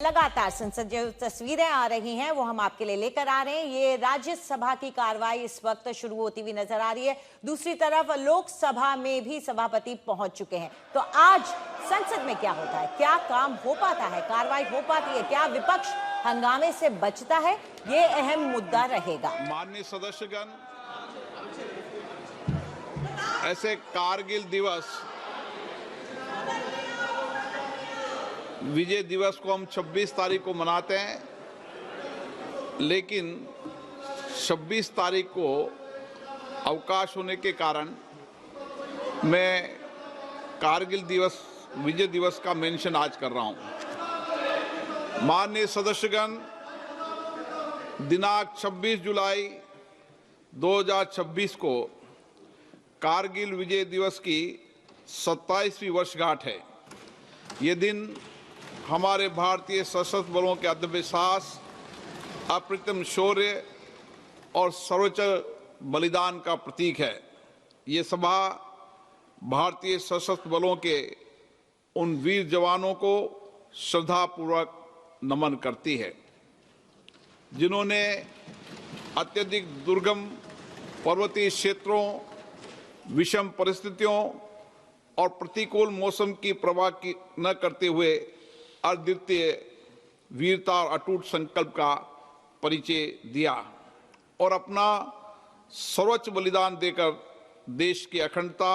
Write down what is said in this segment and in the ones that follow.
लगातार संसद जो तस्वीरें आ रही हैं वो हम आपके लिए लेकर आ रहे हैं। ये राज्यसभा की कार्रवाई इस वक्त शुरू होती हुई नजर आ रही है। दूसरी तरफ लोकसभा में भी सभापति पहुंच चुके हैं। तो आज संसद में क्या होता है, क्या काम हो पाता है, कार्रवाई हो पाती है, क्या विपक्ष हंगामे से बचता है, ये अहम मुद्दा रहेगा। माननीय सदस्यगण, ऐसे कारगिल दिवस विजय दिवस को हम 26 तारीख को मनाते हैं, लेकिन 26 तारीख को अवकाश होने के कारण मैं कारगिल दिवस विजय दिवस का मेंशन आज कर रहा हूं। माननीय सदस्यगण, दिनांक 26 जुलाई 2026 को कारगिल विजय दिवस की 27वीं वर्षगांठ है। ये दिन हमारे भारतीय सशस्त्र बलों के अदम्य साहस, अप्रतिम शौर्य और सर्वोच्च बलिदान का प्रतीक है। ये सभा भारतीय सशस्त्र बलों के उन वीर जवानों को श्रद्धापूर्वक नमन करती है, जिन्होंने अत्यधिक दुर्गम पर्वतीय क्षेत्रों, विषम परिस्थितियों और प्रतिकूल मौसम की परवाह न करते हुए अद्वितीय वीरता और अटूट संकल्प का परिचय दिया और अपना सर्वोच्च बलिदान देकर देश की अखंडता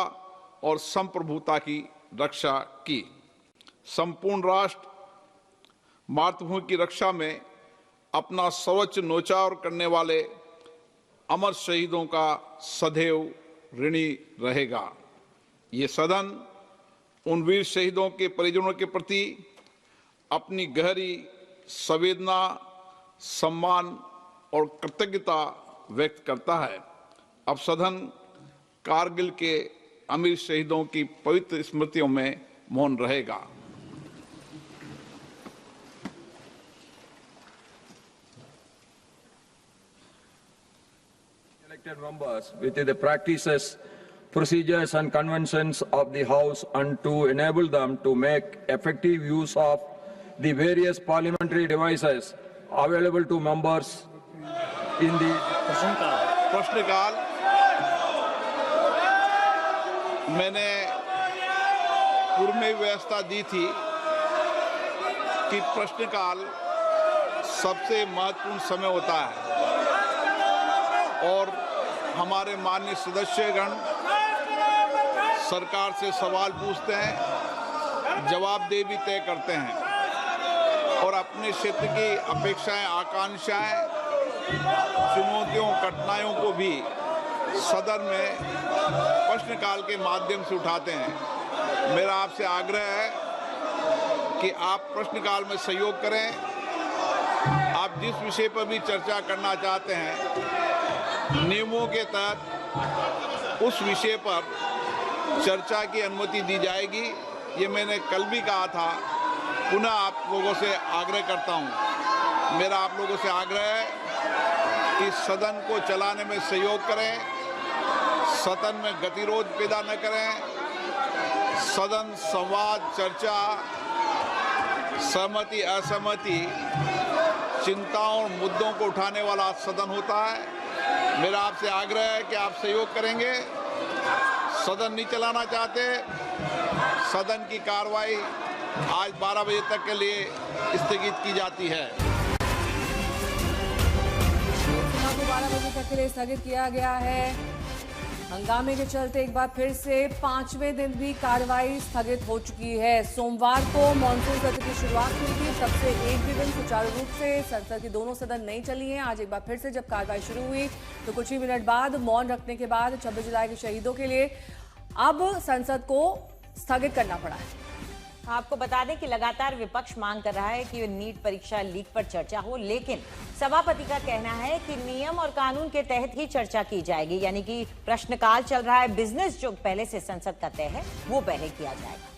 और संप्रभुता की रक्षा की। संपूर्ण राष्ट्र मातृभूमि की रक्षा में अपना सर्वोच्च न्योछावर करने वाले अमर शहीदों का सदैव ऋणी रहेगा। ये सदन उन वीर शहीदों के परिजनों के प्रति अपनी गहरी संवेदना, सम्मान और कृतज्ञता व्यक्त करता है। अब सदन कारगिल के अमीर शहीदों की पवित्र स्मृतियों में मौन रहेगा। Elected members with the practices, procedures and conventions of the House and to enable them to make effective use of the various parliamentary devices available to members in the प्रश्नकाल। मैंने पूर्व में व्यवस्था दी थी कि प्रश्नकाल सबसे महत्वपूर्ण समय होता है और हमारे माननीय सदस्यगण सरकार से सवाल पूछते हैं, जवाबदेही भी तय करते हैं और अपने क्षेत्र की अपेक्षाएं, आकांक्षाएं, चुनौतियों, कठिनाइयों को भी सदन में प्रश्नकाल के माध्यम से उठाते हैं। मेरा आपसे आग्रह है कि आप प्रश्नकाल में सहयोग करें। आप जिस विषय पर भी चर्चा करना चाहते हैं, नियमों के तहत उस विषय पर चर्चा की अनुमति दी जाएगी। ये मैंने कल भी कहा था, पुनः आप लोगों से आग्रह करता हूं। मेरा आप लोगों से आग्रह है कि सदन को चलाने में सहयोग करें, सदन में गतिरोध पैदा न करें। सदन संवाद, चर्चा, सहमति, असहमति, चिंताओं और मुद्दों को उठाने वाला सदन होता है। मेरा आपसे आग्रह है कि आप सहयोग करेंगे। सदन नहीं चलाना चाहते, सदन की कार्रवाई आज 12 बजे तक के लिए स्थगित की जाती है। 12 बजे तक के लिए स्थगित किया गया है। हंगामे के चलते एक बार फिर से 5वें दिन भी कार्रवाई स्थगित हो चुकी है। सोमवार को मानसून सत्र की शुरुआत हुई थी, तब से एक भी दिन सुचारू रूप से संसद की दोनों सदन नहीं चली हैं। आज एक बार फिर से जब कार्रवाई शुरू हुई तो कुछ ही मिनट बाद मौन रखने के बाद 26 जुलाई के शहीदों के लिए अब संसद को स्थगित करना पड़ा है। आपको बता दें कि लगातार विपक्ष मांग कर रहा है कि नीट परीक्षा लीक पर चर्चा हो, लेकिन सभापति का कहना है कि नियम और कानून के तहत ही चर्चा की जाएगी, यानी कि प्रश्नकाल चल रहा है, बिजनेस जो पहले से संसद का तय है वो पहले किया जाएगा।